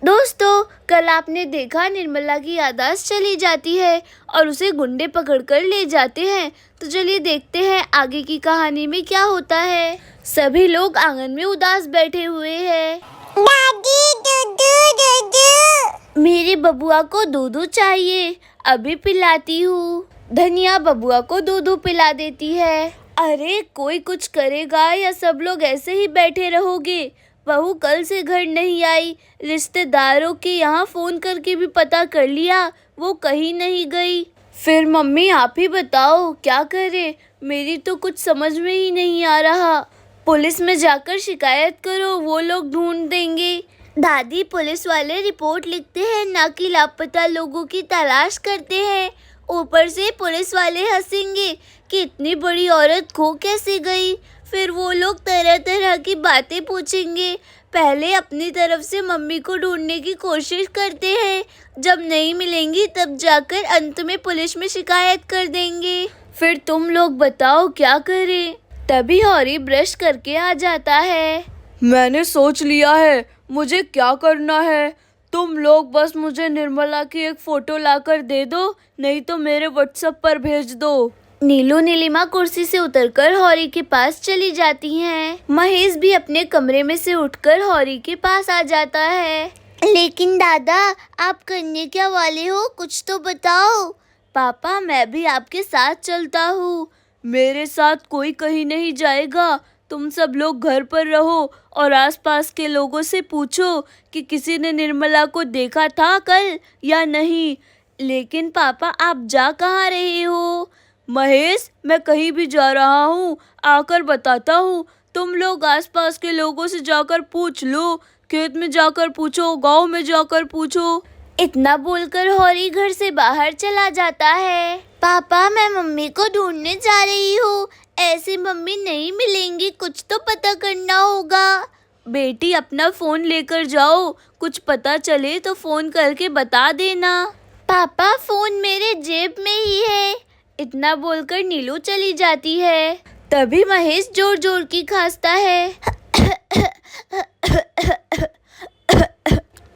दोस्तों, कल आपने देखा निर्मला की याददाश्त चली जाती है और उसे गुंडे पकड़कर ले जाते हैं। तो चलिए देखते हैं आगे की कहानी में क्या होता है। सभी लोग आंगन में उदास बैठे हुए हैं। दादी दूधू दूधू। मेरे बबुआ को दूध चाहिए, अभी पिलाती हूँ। धनिया बबुआ को दूध पिला देती है। अरे कोई कुछ करेगा या सब लोग ऐसे ही बैठे रहोगे? बहू कल से घर नहीं आई, रिश्तेदारों के यहाँ फोन करके भी पता कर लिया, वो कहीं नहीं गई। फिर मम्मी आप ही बताओ क्या करे, मेरी तो कुछ समझ में ही नहीं आ रहा। पुलिस में जाकर शिकायत करो, वो लोग ढूंढ देंगे। दादी पुलिस वाले रिपोर्ट लिखते हैं ना कि लापता लोगों की तलाश करते हैं। ऊपर से पुलिस वाले हंसेंगे कि इतनी बड़ी औरत खो कैसे गई। फिर वो लोग तरह तरह की बातें पूछेंगे। पहले अपनी तरफ से मम्मी को ढूंढने की कोशिश करते हैं, जब नहीं मिलेंगी तब जाकर अंत में पुलिस में शिकायत कर देंगे। फिर तुम लोग बताओ क्या करें। तभी हौरी ब्रश करके आ जाता है। मैंने सोच लिया है मुझे क्या करना है। तुम लोग बस मुझे निर्मला की एक फोटो लाकर दे दो, नहीं तो मेरे व्हाट्सएप पर भेज दो। नीलू नीलिमा कुर्सी से उतरकर हौरी के पास चली जाती हैं। महेश भी अपने कमरे में से उठकर हौरी के पास आ जाता है। लेकिन दादा आप करने क्या वाले हो, कुछ तो बताओ। पापा मैं भी आपके साथ चलता हूँ। मेरे साथ कोई कहीं नहीं जाएगा, तुम सब लोग घर पर रहो और आसपास के लोगों से पूछो कि किसी ने निर्मला को देखा था कल या नहीं। लेकिन पापा आप जा कहाँ रहे हो? महेश मैं कहीं भी जा रहा हूँ, आकर बताता हूँ। तुम लोग आसपास के लोगों से जाकर पूछ लो, खेत में जाकर पूछो, गांव में जाकर पूछो। इतना बोलकर हौरी घर से बाहर चला जाता है। पापा मैं मम्मी को ढूंढने जा रही हूँ, ऐसे मम्मी नहीं मिलेंगी, कुछ तो पता करना होगा। बेटी अपना फोन लेकर जाओ, कुछ पता चले तो फोन करके बता देना। पापा फोन मेरे जेब में ही है। इतना बोलकर नीलू चली जाती है। तभी महेश जोर जोर की खांसता है।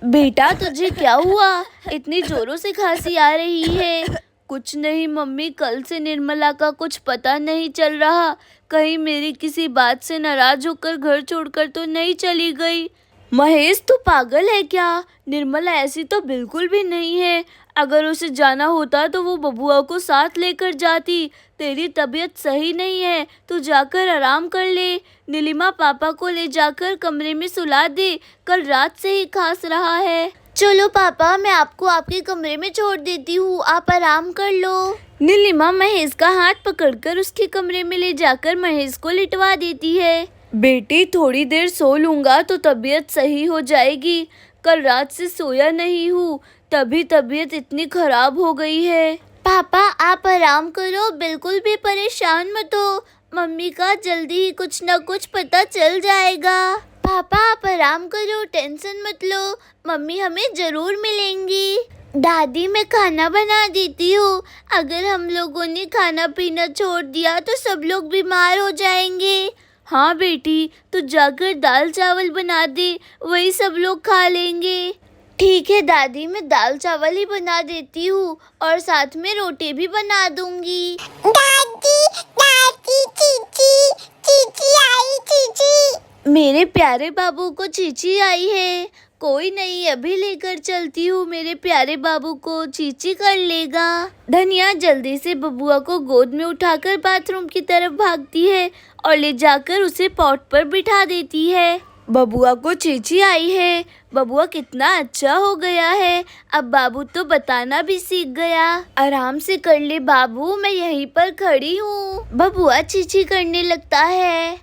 बेटा तुझे क्या हुआ, इतनी जोरों से खांसी आ रही है? कुछ नहीं मम्मी, कल से निर्मला का कुछ पता नहीं चल रहा। कहीं मेरी किसी बात से नाराज होकर घर छोड़कर तो नहीं चली गई। महेश तू पागल है क्या? निर्मला ऐसी तो बिल्कुल भी नहीं है। अगर उसे जाना होता तो वो बबुआ को साथ लेकर जाती। तेरी तबीयत सही नहीं है, तू जाकर आराम कर ले। नीलिमा पापा को ले जाकर कमरे में सुला दे, कल रात से ही खांस रहा है। चलो पापा मैं आपको आपके कमरे में छोड़ देती हूँ, आप आराम कर लो। नीलिमा महेश का हाथ पकड़कर उसके कमरे में ले जाकर महेश को लिटवा देती है। बेटी थोड़ी देर सो लूँगा तो तबीयत सही हो जाएगी। कल रात से सोया नहीं हूँ, तभी तबीयत इतनी खराब हो गई है। पापा आप आराम करो, बिल्कुल भी परेशान मत हो, मम्मी का जल्दी ही कुछ न कुछ पता चल जाएगा। पापा आप आराम करो, टेंशन मत लो, मम्मी हमें जरूर मिलेंगी। दादी मैं खाना बना देती हूँ, अगर हम लोगों ने खाना पीना छोड़ दिया तो सब लोग बीमार हो जाएंगे। हाँ बेटी तू जाकर दाल चावल बना दे, वही सब लोग खा लेंगे। ठीक है दादी मैं दाल चावल ही बना देती हूँ और साथ में रोटी भी बना दूंगी। दादी दादी चीची चीची आई चीची। मेरे प्यारे बाबू को चीची आई है। कोई नहीं अभी लेकर चलती हूँ, मेरे प्यारे बाबू को चीची कर लेगा। धनिया जल्दी से बबुआ को गोद में उठाकर बाथरूम की तरफ भागती है और ले जाकर उसे पॉट पर बिठा देती है। बबुआ को चीची आई है, बबुआ कितना अच्छा हो गया है, अब बाबू तो बताना भी सीख गया। आराम से कर ले बाबू, मैं यहीं पर खड़ी हूँ। बबुआ चीची करने लगता है।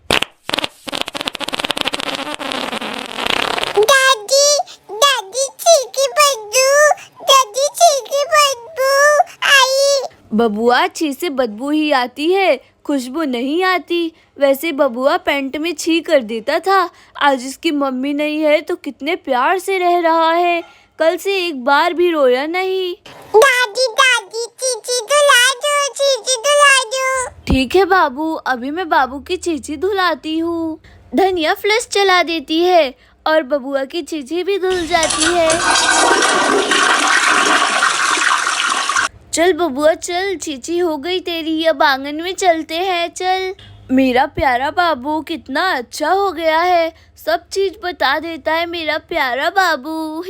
दादी दादी चीकी बदबू, दादी चीकी बदबू आई। बबुआ छी से बदबू ही आती है, खुशबू नहीं आती। वैसे बबुआ पैंट में छी कर देता था, आज इसकी मम्मी नहीं है तो कितने प्यार से रह रहा है, कल से एक बार भी रोया नहीं। दादी दादी चीची धुला दो, चीची धुला दो। ठीक है बाबू, अभी मैं बाबू की चीची धुलाती हूँ। धनिया फ्लश चला देती है और बबुआ की चीज़ें भी धुल जाती है। चल बबुआ चल, चीची हो गई तेरी, अब आंगन में चलते हैं चल। मेरा प्यारा बाबू कितना अच्छा हो गया है, सब चीज बता देता है मेरा प्यारा बाबू।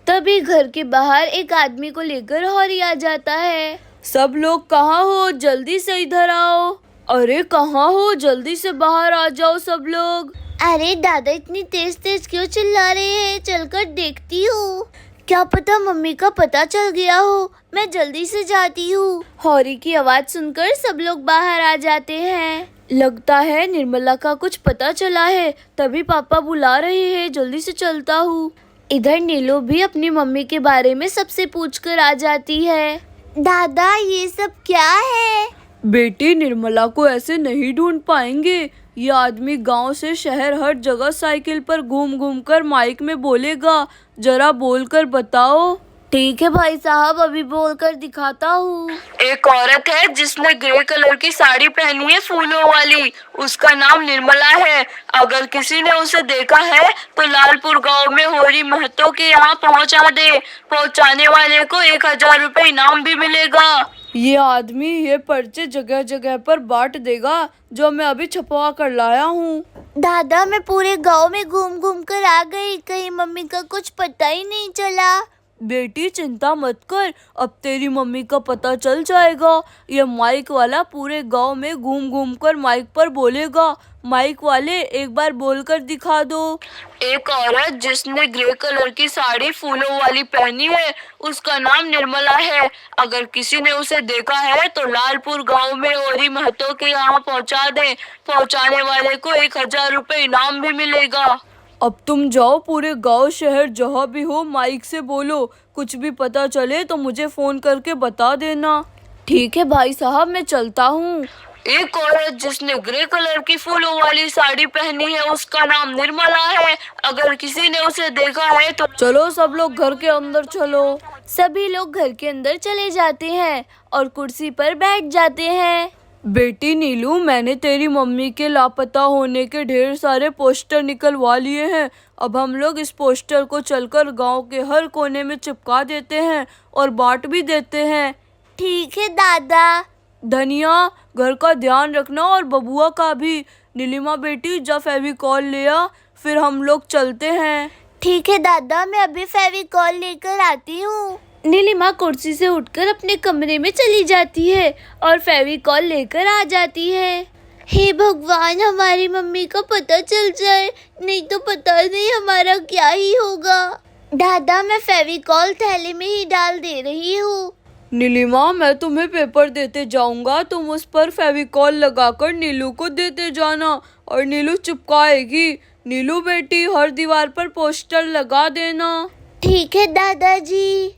तभी घर के बाहर एक आदमी को लेकर हौरी आ जाता है। सब लोग कहाँ हो, जल्दी से इधर आओ। अरे कहाँ हो, जल्दी से बाहर आ जाओ सब लोग। अरे दादा इतनी तेज तेज क्यों चिल्ला रहे हैं, चलकर देखती हूँ। क्या पता मम्मी का पता चल गया हो, मैं जल्दी से जाती हूँ। हौरी की आवाज सुनकर सब लोग बाहर आ जाते हैं। लगता है निर्मला का कुछ पता चला है, तभी पापा बुला रहे हैं, जल्दी से चलता हूँ। इधर नीलू भी अपनी मम्मी के बारे में सबसे पूछकर आ जाती है। दादा ये सब क्या है? बेटी निर्मला को ऐसे नहीं ढूंढ पाएंगे, ये आदमी गांव से शहर हर जगह साइकिल पर घूम घूम कर माइक में बोलेगा, जरा बोलकर बताओ। ठीक है भाई साहब, अभी बोलकर दिखाता हूँ। एक औरत है जिसने ग्रे कलर की साड़ी पहनी है फूलों वाली, उसका नाम निर्मला है। अगर किसी ने उसे देखा है तो लालपुर गांव में होरी महतो के यहाँ पहुँचा दे, पहुँचाने वाले को 1000 रुपए इनाम भी मिलेगा। ये आदमी ये पर्चे जगह जगह पर बांट देगा, जो मैं अभी छपवा कर लाया हूँ। दादा मैं पूरे गांव में घूम घूम कर आ गई, कहीं मम्मी का कुछ पता ही नहीं चला। बेटी चिंता मत कर, अब तेरी मम्मी का पता चल जाएगा। ये माइक वाला पूरे गांव में घूम घूम कर माइक पर बोलेगा। माइक वाले एक बार बोलकर दिखा दो। एक औरत जिसने ग्रे कलर की साड़ी फूलों वाली पहनी है, उसका नाम निर्मला है। अगर किसी ने उसे देखा है तो लालपुर गांव में होरी महतो के यहाँ पहुँचा दे, पहुँचाने वाले को 1000 रुपए इनाम भी मिलेगा। अब तुम जाओ, पूरे गांव शहर जहाँ भी हो माइक से बोलो, कुछ भी पता चले तो मुझे फोन करके बता देना। ठीक है भाई साहब, मैं चलता हूँ। एक औरत जिसने ग्रे कलर की फूलों वाली साड़ी पहनी है, उसका नाम निर्मला है। अगर किसी ने उसे देखा है तो चलो सब लोग घर के अंदर चलो। सभी लोग घर के अंदर चले जाते हैं और कुर्सी पर बैठ जाते हैं। बेटी नीलू, मैंने तेरी मम्मी के लापता होने के ढेर सारे पोस्टर निकलवा लिए हैं। अब हम लोग इस पोस्टर को चलकर गांव के हर कोने में चिपका देते हैं और बांट भी देते हैं। ठीक है दादा। धनिया, घर का ध्यान रखना और बबुआ का भी। नीलिमा बेटी जा फेविकॉल ले आ, फिर हम लोग चलते हैं। ठीक है दादा, मैं अभी फेविकॉल लेकर आती हूँ। नीलिमा कुर्सी से उठकर अपने कमरे में चली जाती है और फेविकॉल लेकर आ जाती है। हे भगवान, हमारी मम्मी का पता चल जाए, नहीं तो पता नहीं हमारा क्या ही होगा। दादा मैं फेविकॉल थैले में ही डाल दे रही हूँ। नीलिमा, मैं तुम्हें पेपर देते जाऊंगा, तुम उस पर फेविकॉल लगाकर नीलू को देते जाना और नीलू चिपकाएगी। नीलू बेटी, हर दीवार पर पोस्टर लगा देना। ठीक है दादाजी।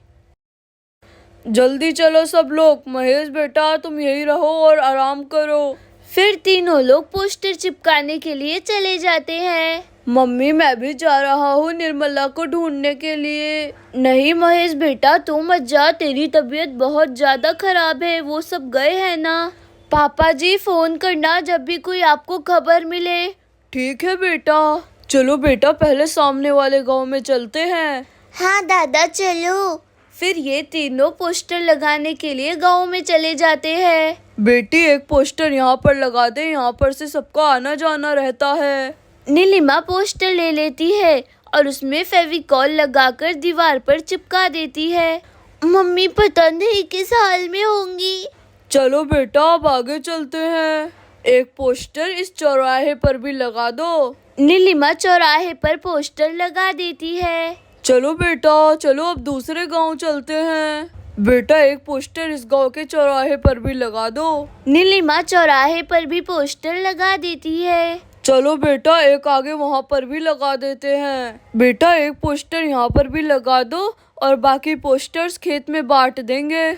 जल्दी चलो सब लोग। महेश बेटा, तुम यही रहो और आराम करो। फिर तीनों लोग पोस्टर चिपकाने के लिए चले जाते हैं। मम्मी, मैं भी जा रहा हूँ निर्मला को ढूंढने के लिए। नहीं महेश बेटा, तू मत जा, तेरी तबीयत बहुत ज्यादा खराब है, वो सब गए हैं ना। पापा जी फोन करना जब भी कोई आपको खबर मिले। ठीक है बेटा। चलो बेटा, पहले सामने वाले गांव में चलते हैं। हाँ दादा चलो। फिर ये तीनों पोस्टर लगाने के लिए गांव में चले जाते हैं। बेटी, एक पोस्टर यहाँ पर लगा दे, यहाँ पर से सबका आना जाना रहता है। नीलिमा पोस्टर ले लेती है और उसमें फेविकॉल लगाकर दीवार पर चिपका देती है। मम्मी पता नहीं किस हाल में होंगी। चलो बेटा, अब आगे चलते हैं। एक पोस्टर इस चौराहे पर भी लगा दो। नीलिमा चौराहे पर पोस्टर लगा देती है। चलो बेटा, चलो अब दूसरे गांव चलते हैं। बेटा, एक पोस्टर इस गांव के चौराहे पर भी लगा दो। नीलिमा चौराहे पर भी पोस्टर लगा देती है। चलो बेटा, एक आगे वहाँ पर भी लगा देते हैं। बेटा, एक पोस्टर यहाँ पर भी लगा दो और बाकी पोस्टर्स खेत में बांट देंगे।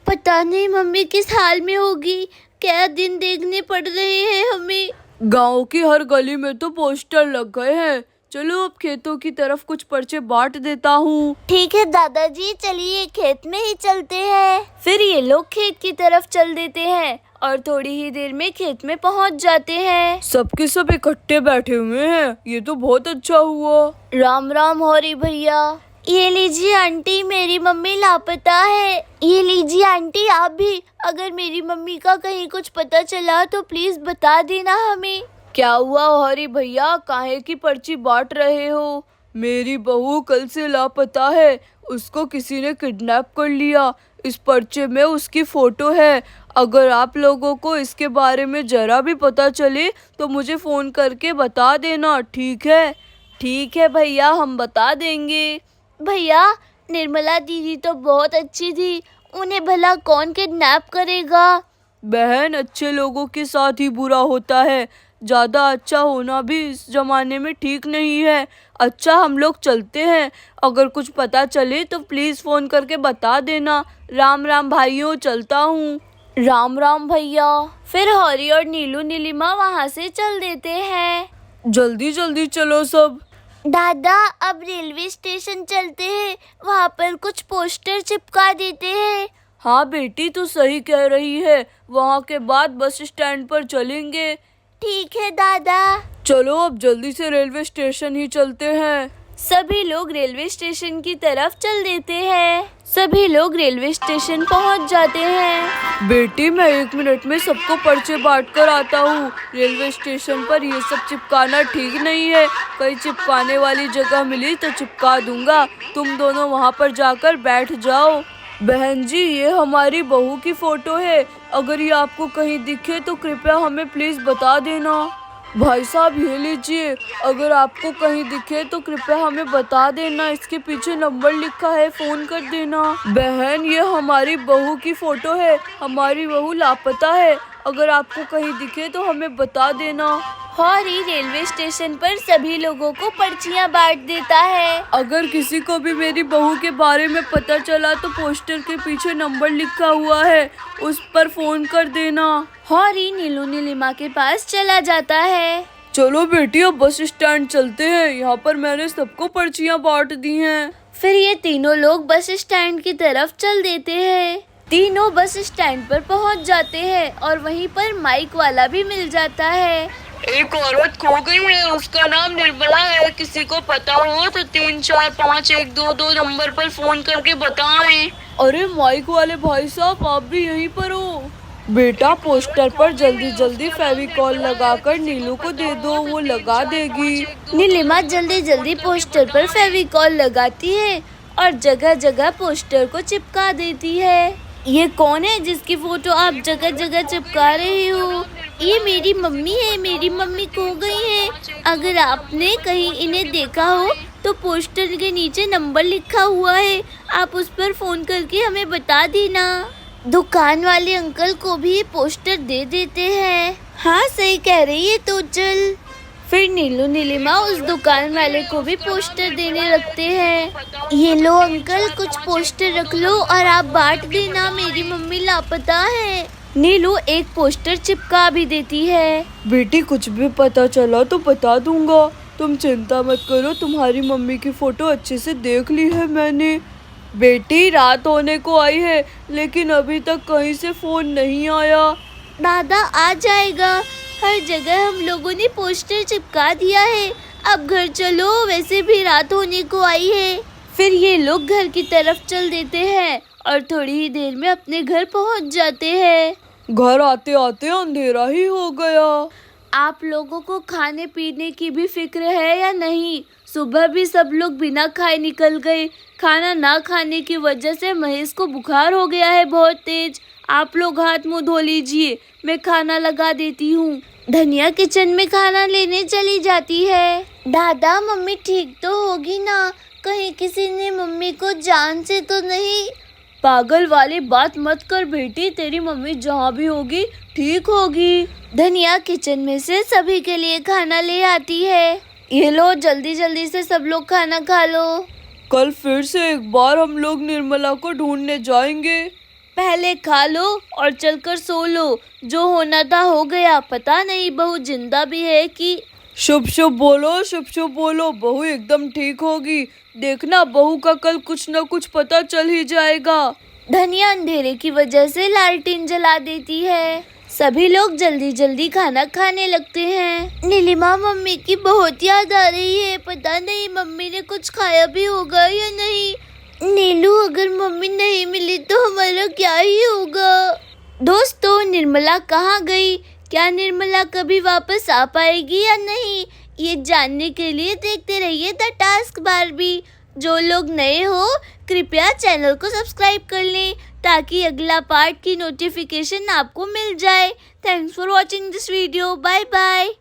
पता नहीं मम्मी किस हाल में होगी, क्या दिन देखने पड़ रहे हैं हमें। गांव की हर गली में तो पोस्टर लग गए हैं। चलो अब खेतों की तरफ कुछ पर्चे बांट देता हूँ। ठीक है दादाजी, चलिए खेत में ही चलते हैं। फिर ये लोग खेत की तरफ चल देते हैं और थोड़ी ही देर में खेत में पहुंच जाते हैं। सबके सब इकट्ठे बैठे हुए हैं, ये तो बहुत अच्छा हुआ। राम राम हौरी भैया। ये लीजिए आंटी, मेरी मम्मी लापता है। ये लीजिए आंटी, आप भी अगर मेरी मम्मी का कहीं कुछ पता चला तो प्लीज बता देना हमें। क्या हुआ हौरी भैया, काहे की पर्ची बांट रहे हो? मेरी बहू कल से लापता है, उसको किसी ने किडनैप कर लिया। इस पर्चे में उसकी फोटो है। अगर आप लोगों को इसके बारे में जरा भी पता चले तो मुझे फोन करके बता देना, ठीक है? ठीक है भैया, हम बता देंगे। भैया, निर्मला दीदी तो बहुत अच्छी थी, उन्हें भला कौन किडनैप करेगा? बहन, अच्छे लोगों के साथ ही बुरा होता है। ज़्यादा अच्छा होना भी इस जमाने में ठीक नहीं है। अच्छा, हम लोग चलते हैं। अगर कुछ पता चले तो प्लीज़ फ़ोन करके बता देना। राम राम भाइयों, चलता हूँ। राम राम भैया। फिर हौरी और नीलू नीलिमा वहाँ से चल देते हैं। जल्दी जल्दी चलो सब। दादा, अब रेलवे स्टेशन चलते हैं, वहाँ पर कुछ पोस्टर चिपका देते हैं। हाँ बेटी, तू सही कह रही है। वहाँ के बाद बस स्टैंड पर चलेंगे। ठीक है दादा। चलो अब जल्दी से रेलवे स्टेशन ही चलते हैं। सभी लोग रेलवे स्टेशन की तरफ चल देते हैं। सभी लोग रेलवे स्टेशन पहुंच जाते हैं। बेटी, मैं 1 मिनट में सबको पर्चे बांट कर आता हूँ। रेलवे स्टेशन पर ये सब चिपकाना ठीक नहीं है। कहीं चिपकाने वाली जगह मिली तो चिपका दूंगा। तुम दोनों वहाँ पर जाकर बैठ जाओ। बहन जी, ये हमारी बहू की फोटो है। अगर ये आपको कहीं दिखे तो कृपया हमें प्लीज बता देना। भाई साहब, ये लीजिए, अगर आपको कहीं दिखे तो कृपया हमें बता देना। इसके पीछे नंबर लिखा है, फोन कर देना। बहन, ये हमारी बहू की फोटो है। हमारी बहू लापता है। अगर आपको कहीं दिखे तो हमें बता देना। हौरी रेलवे स्टेशन पर सभी लोगों को पर्चियां बांट देता है। अगर किसी को भी मेरी बहू के बारे में पता चला तो पोस्टर के पीछे नंबर लिखा हुआ है, उस पर फोन कर देना। हौरी नीलू नीलिमा के पास चला जाता है। चलो बेटी, अब बस स्टैंड चलते हैं। यहाँ पर मैंने सबको पर्चियाँ बांट दी हैं। फिर ये तीनों लोग बस स्टैंड की तरफ चल देते हैं। तीनों बस स्टैंड पर पहुँच जाते हैं और वहीं पर माइक वाला भी मिल जाता है। एक औरत खो गई है, उसका नाम निर्मला है। किसी को पता हो तो 3 4 5 1 2 2 नंबर पर फोन करके बताएं। अरे माइक वाले भाई साहब, आप भी यहीं पर हो? बेटा, पोस्टर पर जल्दी जल्दी फेविकॉल लगाकर नीलू को दे दो, वो लगा देगी। नीलिमा जल्दी जल्दी पोस्टर पर फेविकॉल लगाती है और जगह जगह पोस्टर को चिपका देती है। ये कौन है जिसकी फोटो आप जगह जगह चिपका रही हो? ये मेरी मम्मी है, मेरी मम्मी खो गई है। अगर आपने कहीं इन्हें देखा हो तो पोस्टर के नीचे नंबर लिखा हुआ है, आप उस पर फोन करके हमें बता देना। दुकान वाले अंकल को भी पोस्टर दे देते हैं। हाँ, सही कह रही है, तो चल। फिर नीलू नीलिमा उस दुकान वाले को भी पोस्टर देने लगते हैं। ये लो अंकल, कुछ पोस्टर रख लो और आप बांट देना, मेरी मम्मी लापता है। नीलू एक पोस्टर चिपका भी देती है। बेटी, कुछ भी पता चला तो बता दूंगा, तुम चिंता मत करो। तुम्हारी मम्मी की फोटो अच्छे से देख ली है मैंने। बेटी, रात होने को आई है लेकिन अभी तक कहीं से फोन नहीं आया। दादा, आ जाएगा। हर जगह हम लोगों ने पोस्टर चिपका दिया है। अब घर चलो, वैसे भी रात होने को आई है। फिर ये लोग घर की तरफ चल देते हैं और थोड़ी ही देर में अपने घर पहुंच जाते हैं। घर आते आते अंधेरा ही हो गया। आप लोगों को खाने पीने की भी फिक्र है या नहीं? सुबह भी सब लोग बिना खाए निकल गए। खाना ना खाने की वजह से महेश को बुखार हो गया है बहुत तेज। आप लोग हाथ मुंह धो लीजिए, मैं खाना लगा देती हूँ। धनिया किचन में खाना लेने चली जाती है। दादा, मम्मी ठीक तो होगी ना? कहीं किसी ने मम्मी को जान से तो नहीं? पागल वाली बात मत कर बेटी, तेरी मम्मी जहाँ भी होगी ठीक होगी। धनिया किचन में से सभी के लिए खाना ले आती है। ये लो, जल्दी जल्दी से सब लोग खाना खा लो। कल फिर से एक बार हम लोग निर्मला को ढूंढने जाएंगे। पहले खा लो और चलकर सो लो। जो होना था हो गया, पता नहीं बहू जिंदा भी है कि। शुभ शुभ बोलो, शुभ शुभ बोलो। बहू एकदम ठीक होगी। देखना, बहू का कल कुछ न कुछ पता चल ही जाएगा। धनिया अंधेरे की वजह से लालटेन जला देती है। सभी लोग जल्दी जल्दी खाना खाने लगते हैं। नीलिमा, मम्मी की बहुत याद आ रही है। पता नहीं मम्मी ने कुछ खाया भी होगा या नहीं। नीलू, अगर मम्मी नहीं मिली तो हमारा क्या ही होगा। दोस्तों, निर्मला कहाँ गई? क्या निर्मला कभी वापस आ पाएगी या नहीं? ये जानने के लिए देखते रहिए द टास्क बारबी। जो लोग नए हो कृपया चैनल को सब्सक्राइब कर लें ताकि अगला पार्ट की नोटिफिकेशन आपको मिल जाए। Thanks for watching this video. Bye bye.